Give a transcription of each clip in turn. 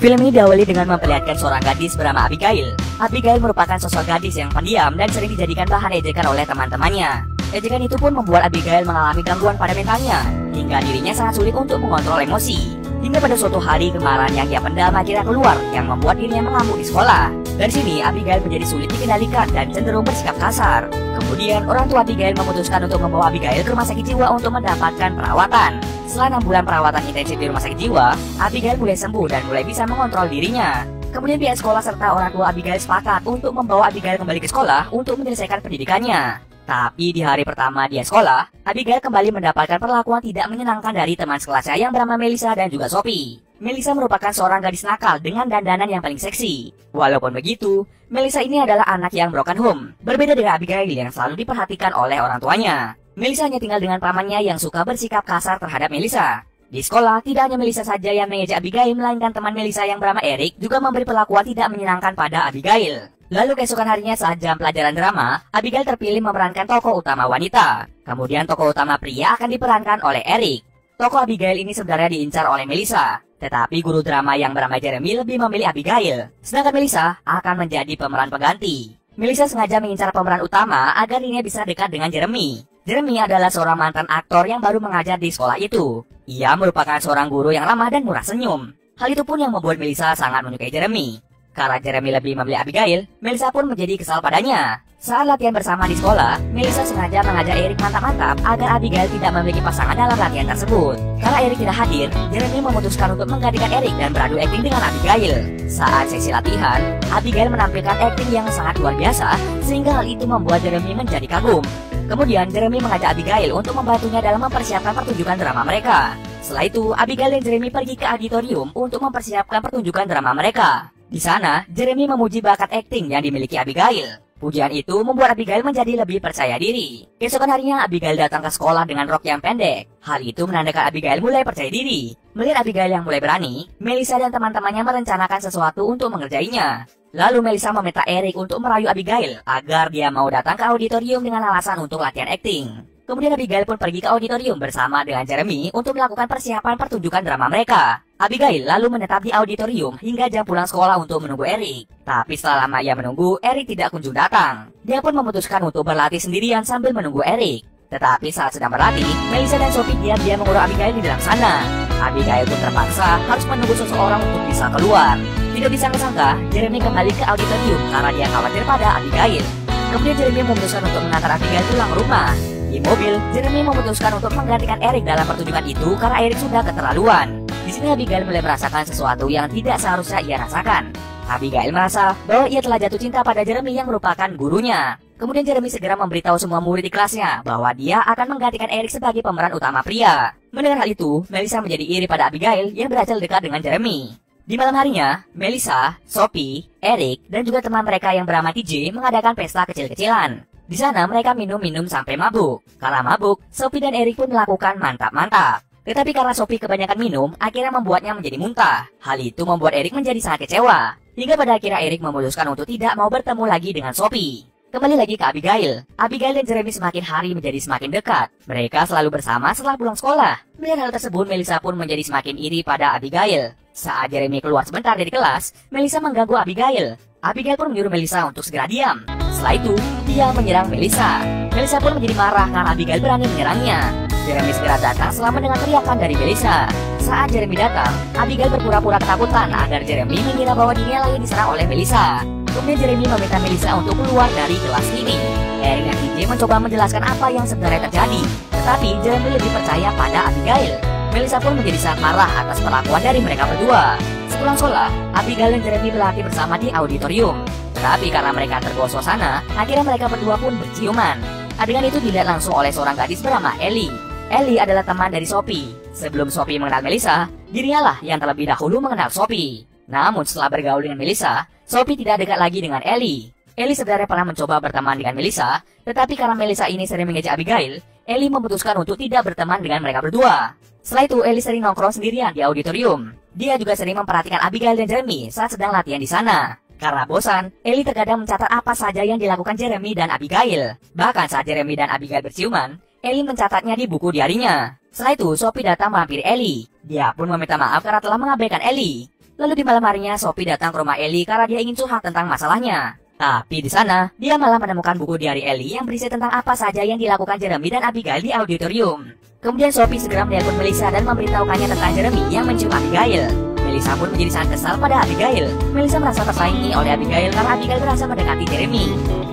Film ini diawali dengan memperlihatkan seorang gadis bernama Abigail. Abigail merupakan sosok gadis yang pendiam dan sering dijadikan bahan ejekan oleh teman-temannya. Ejekan itu pun membuat Abigail mengalami gangguan pada mentalnya, hingga dirinya sangat sulit untuk mengontrol emosi. Hingga pada suatu hari kemarahan yang ia pendam akhirnya keluar, yang membuat dirinya mengamuk di sekolah. Dari sini Abigail menjadi sulit dikendalikan dan cenderung bersikap kasar. Kemudian orang tua Abigail memutuskan untuk membawa Abigail ke rumah sakit jiwa untuk mendapatkan perawatan. Setelah 6 bulan perawatan intensif di rumah sakit jiwa, Abigail mulai sembuh dan mulai bisa mengontrol dirinya. Kemudian pihak sekolah serta orang tua Abigail sepakat untuk membawa Abigail kembali ke sekolah untuk menyelesaikan pendidikannya. Tapi di hari pertama dia sekolah, Abigail kembali mendapatkan perlakuan tidak menyenangkan dari teman sekelasnya yang bernama Melissa dan juga Sophie. Melissa merupakan seorang gadis nakal dengan dandanan yang paling seksi. Walaupun begitu, Melissa ini adalah anak yang broken home. Berbeda dengan Abigail yang selalu diperhatikan oleh orang tuanya. Melissa hanya tinggal dengan pamannya yang suka bersikap kasar terhadap Melissa. Di sekolah, tidak hanya Melissa saja yang mengejek Abigail, melainkan teman Melissa yang bernama Eric juga memberi perlakuan tidak menyenangkan pada Abigail. Lalu keesokan harinya saat jam pelajaran drama, Abigail terpilih memerankan tokoh utama wanita. Kemudian tokoh utama pria akan diperankan oleh Eric. Tokoh Abigail ini sebenarnya diincar oleh Melissa, tetapi guru drama yang bernama Jeremy lebih memilih Abigail. Sedangkan Melissa akan menjadi pemeran pengganti. Melissa sengaja mengincar pemeran utama agar dirinya bisa dekat dengan Jeremy. Jeremy adalah seorang mantan aktor yang baru mengajar di sekolah itu. Ia merupakan seorang guru yang ramah dan murah senyum. Hal itu pun yang membuat Melissa sangat menyukai Jeremy. Karena Jeremy lebih memilih Abigail, Melissa pun menjadi kesal padanya. Saat latihan bersama di sekolah, Melissa sengaja mengajak Eric mantap-mantap agar Abigail tidak memiliki pasangan dalam latihan tersebut. Karena Eric tidak hadir, Jeremy memutuskan untuk menggantikan Eric dan beradu akting dengan Abigail. Saat sesi latihan, Abigail menampilkan akting yang sangat luar biasa, sehingga hal itu membuat Jeremy menjadi kagum. Kemudian Jeremy mengajak Abigail untuk membantunya dalam mempersiapkan pertunjukan drama mereka. Setelah itu, Abigail dan Jeremy pergi ke auditorium untuk mempersiapkan pertunjukan drama mereka. Di sana, Jeremy memuji bakat akting yang dimiliki Abigail. Pujian itu membuat Abigail menjadi lebih percaya diri. Keesokan harinya, Abigail datang ke sekolah dengan rok yang pendek. Hal itu menandakan Abigail mulai percaya diri. Melihat Abigail yang mulai berani, Melissa dan teman-temannya merencanakan sesuatu untuk mengerjainya. Lalu Melissa meminta Eric untuk merayu Abigail agar dia mau datang ke auditorium dengan alasan untuk latihan akting. Kemudian Abigail pun pergi ke auditorium bersama dengan Jeremy untuk melakukan persiapan pertunjukan drama mereka. Abigail lalu menetap di auditorium hingga jam pulang sekolah untuk menunggu Eric. Tapi setelah lama ia menunggu, Eric tidak kunjung datang. Dia pun memutuskan untuk berlatih sendirian sambil menunggu Eric. Tetapi saat sedang berlatih, Melissa dan Sophie diam-diam mengurung Abigail di dalam sana. Abigail pun terpaksa harus menunggu seseorang untuk bisa keluar. Tidak disangka-sangka, Jeremy kembali ke auditorium karena dia khawatir pada Abigail. Kemudian Jeremy memutuskan untuk mengantar Abigail pulang ke rumah. Di mobil, Jeremy memutuskan untuk menggantikan Eric dalam pertunjukan itu karena Eric sudah keterlaluan. Di sini Abigail mulai merasakan sesuatu yang tidak seharusnya ia rasakan. Abigail merasa bahwa ia telah jatuh cinta pada Jeremy yang merupakan gurunya. Kemudian Jeremy segera memberitahu semua murid di kelasnya bahwa dia akan menggantikan Eric sebagai pemeran utama pria. Mendengar hal itu, Melissa menjadi iri pada Abigail yang berhasil dekat dengan Jeremy. Di malam harinya, Melissa, Sophie, Eric, dan juga teman mereka yang bernama TJ mengadakan pesta kecil-kecilan. Di sana mereka minum-minum sampai mabuk. Karena mabuk, Sophie dan Eric pun melakukan mantap-mantap. Tetapi karena Sophie kebanyakan minum, akhirnya membuatnya menjadi muntah. Hal itu membuat Eric menjadi sangat kecewa. Hingga pada akhirnya Eric memutuskan untuk tidak mau bertemu lagi dengan Sophie. Kembali lagi ke Abigail. Abigail dan Jeremy semakin hari menjadi semakin dekat. Mereka selalu bersama setelah pulang sekolah. Melihat hal tersebut, Melissa pun menjadi semakin iri pada Abigail. Saat Jeremy keluar sebentar dari kelas, Melissa mengganggu Abigail. Abigail pun menyuruh Melissa untuk segera diam. Setelah itu, dia menyerang Melissa. Melissa pun menjadi marah karena Abigail berani menyerangnya. Jeremy segera datang setelah mendengar teriakan dari Melissa. Saat Jeremy datang, Abigail berpura-pura ketakutan agar Jeremy mengira bahwa dirinya lagi diserang oleh Melissa. Kemudian Jeremy meminta Melissa untuk keluar dari kelas ini. Eric dan TJ mencoba menjelaskan apa yang sebenarnya terjadi, tetapi Jeremy lebih percaya pada Abigail. Melissa pun menjadi sangat marah atas perlakuan dari mereka berdua. Sepulang sekolah, Abigail dan Jeremy berlatih bersama di auditorium. Tetapi karena mereka terbawa suasana, akhirnya mereka berdua pun berciuman. Adegan itu dilihat langsung oleh seorang gadis bernama Ellie. Ellie adalah teman dari Sophie. Sebelum Sophie mengenal Melissa, dirinya lah yang terlebih dahulu mengenal Sophie. Namun setelah bergaul dengan Melissa, Sophie tidak dekat lagi dengan Ellie. Ellie sebenarnya pernah mencoba berteman dengan Melissa, tetapi karena Melissa ini sering mengejek Abigail, Ellie memutuskan untuk tidak berteman dengan mereka berdua. Setelah itu, Ellie sering nongkrong sendirian di auditorium. Dia juga sering memperhatikan Abigail dan Jeremy saat sedang latihan di sana. Karena bosan, Ellie terkadang mencatat apa saja yang dilakukan Jeremy dan Abigail. Bahkan saat Jeremy dan Abigail berciuman, Ellie mencatatnya di buku diarinya. Setelah itu, Sophie datang menghampiri Ellie. Dia pun meminta maaf karena telah mengabaikan Ellie. Lalu di malam harinya Sophie datang ke rumah Ellie karena dia ingin curhat tentang masalahnya. Tapi di sana, dia malah menemukan buku diari Ellie yang berisi tentang apa saja yang dilakukan Jeremy dan Abigail di auditorium. Kemudian Sophie segera menelpon Melissa dan memberitahukannya tentang Jeremy yang mencium Abigail. Melissa pun menjadi sangat kesal pada Abigail. Melissa merasa tersaingi oleh Abigail karena Abigail berhasil mendekati Jeremy.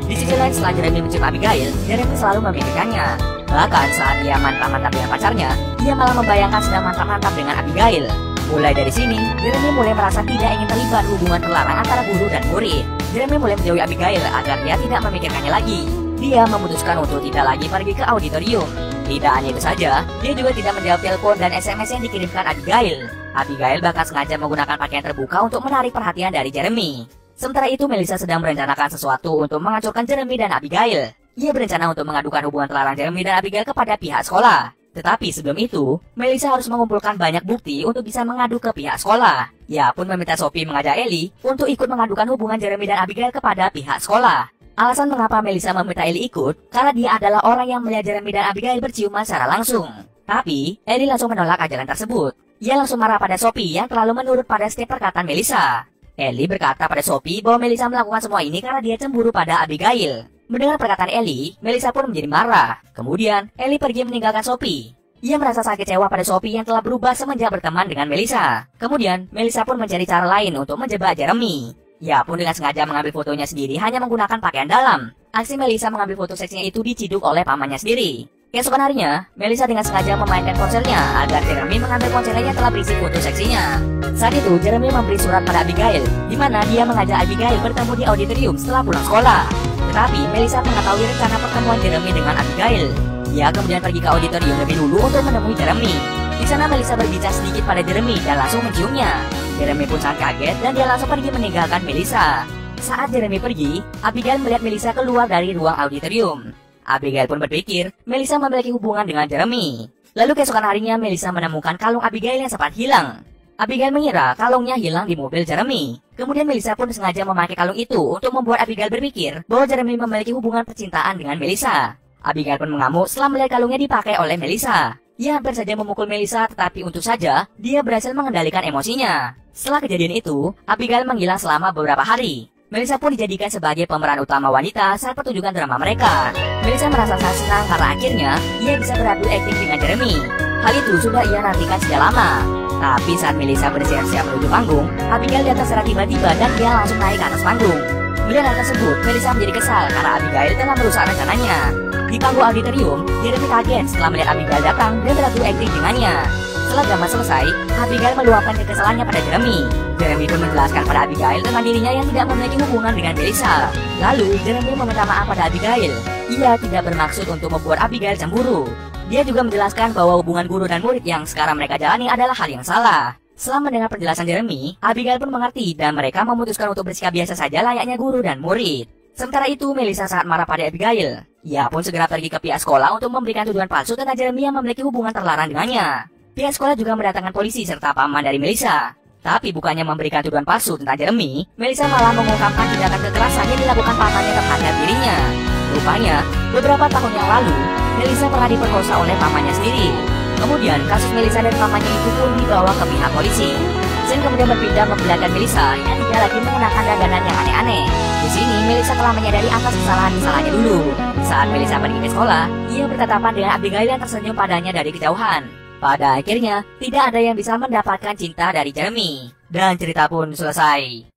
Di sisi lain, setelah Jeremy mencium Abigail, Jeremy selalu memikirkannya. Bahkan saat dia mantap-mantap dengan pacarnya, dia malah membayangkan sedang mantap-mantap dengan Abigail. Mulai dari sini, Jeremy mulai merasa tidak ingin terlibat hubungan terlarang antara guru dan murid. Jeremy mulai menjauhi Abigail agar dia tidak memikirkannya lagi. Dia memutuskan untuk tidak lagi pergi ke auditorium. Tidak hanya itu saja, dia juga tidak menjawab telepon dan SMS yang dikirimkan Abigail. Abigail bahkan sengaja menggunakan pakaian terbuka untuk menarik perhatian dari Jeremy. Sementara itu, Melissa sedang merencanakan sesuatu untuk menghancurkan Jeremy dan Abigail. Ia berencana untuk mengadukan hubungan terlarang Jeremy dan Abigail kepada pihak sekolah. Tetapi sebelum itu, Melissa harus mengumpulkan banyak bukti untuk bisa mengadu ke pihak sekolah. Ia pun meminta Sophie mengajak Ellie untuk ikut mengadukan hubungan Jeremy dan Abigail kepada pihak sekolah. Alasan mengapa Melissa meminta Ellie ikut, karena dia adalah orang yang melihat Jeremy dan Abigail berciuman secara langsung. Tapi, Ellie langsung menolak ajakan tersebut. Ia langsung marah pada Sophie yang terlalu menurut pada setiap perkataan Melissa. Ellie berkata pada Sophie bahwa Melissa melakukan semua ini karena dia cemburu pada Abigail. Mendengar perkataan Ellie, Melissa pun menjadi marah. Kemudian, Ellie pergi meninggalkan Sophie. Ia merasa sangat kecewa pada Sophie yang telah berubah semenjak berteman dengan Melissa. Kemudian, Melissa pun mencari cara lain untuk menjebak Jeremy. Ia pun dengan sengaja mengambil fotonya sendiri hanya menggunakan pakaian dalam. Aksi Melissa mengambil foto seksinya itu diciduk oleh pamannya sendiri. Keesokan harinya, Melissa dengan sengaja memainkan ponselnya agar Jeremy mengambil ponselnya yang telah berisi foto seksinya. Saat itu, Jeremy memberi surat pada Abigail, di mana dia mengajak Abigail bertemu di auditorium setelah pulang sekolah. Tetapi, Melissa mengetahui rencana pertemuan Jeremy dengan Abigail. Dia kemudian pergi ke auditorium lebih dulu untuk menemui Jeremy. Di sana Melissa berbicara sedikit pada Jeremy dan langsung menciumnya. Jeremy pun sangat kaget dan dia langsung pergi meninggalkan Melissa. Saat Jeremy pergi, Abigail melihat Melissa keluar dari ruang auditorium. Abigail pun berpikir Melissa memiliki hubungan dengan Jeremy. Lalu keesokan harinya Melissa menemukan kalung Abigail yang sempat hilang. Abigail mengira kalungnya hilang di mobil Jeremy. Kemudian Melissa pun sengaja memakai kalung itu untuk membuat Abigail berpikir bahwa Jeremy memiliki hubungan percintaan dengan Melissa. Abigail pun mengamuk setelah melihat kalungnya dipakai oleh Melissa. Ia hampir saja memukul Melissa, tetapi untung saja dia berhasil mengendalikan emosinya. Setelah kejadian itu, Abigail menghilang selama beberapa hari. Melissa pun dijadikan sebagai pemeran utama wanita saat pertunjukan drama mereka. Melissa merasa sangat senang karena akhirnya ia bisa beradu akting dengan Jeremy. Hal itu sudah ia nantikan sejak lama. Tapi saat Melissa bersiap-siap menuju panggung, Abigail datang secara tiba-tiba dan dia langsung naik ke atas panggung. Melihat hal tersebut, Melissa menjadi kesal karena Abigail telah merusak rencananya. Di panggung auditorium, Jeremy kaget setelah melihat Abigail datang dan beradu akting dengannya. Setelah drama selesai, Abigail meluapkan kekesalannya pada Jeremy. Jeremy pun menjelaskan pada Abigail tentang dirinya yang tidak memiliki hubungan dengan Melissa. Lalu, Jeremy meminta maaf pada Abigail. Ia tidak bermaksud untuk membuat Abigail cemburu. Dia juga menjelaskan bahwa hubungan guru dan murid yang sekarang mereka jalani adalah hal yang salah. Setelah mendengar penjelasan Jeremy, Abigail pun mengerti dan mereka memutuskan untuk bersikap biasa saja layaknya guru dan murid. Sementara itu, Melissa sangat marah pada Abigail. Ia pun segera pergi ke pihak sekolah untuk memberikan tuduhan palsu tentang Jeremy yang memiliki hubungan terlarang dengannya. Pihak sekolah juga mendatangkan polisi serta paman dari Melissa. Tapi bukannya memberikan tuduhan palsu tentang Jeremy, Melissa malah mengungkapkan tindakan kekerasan yang dilakukan pamannya terhadap dirinya. Rupanya, beberapa tahun yang lalu, Melissa pernah diperkosa oleh pamannya sendiri. Kemudian, kasus Melissa dan pamannya itu pun dibawa ke pihak polisi. Zen kemudian berpindah memperlihatkan Melissa yang tidak lagi mengenakan dandanan yang aneh-aneh. Di sini, Melissa telah menyadari atas kesalahan-kesalahannya dulu. Saat Melissa pergi ke sekolah, ia bertatapan dengan Abigail yang tersenyum padanya dari kejauhan. Pada akhirnya, tidak ada yang bisa mendapatkan cinta dari Jeremy. Dan cerita pun selesai.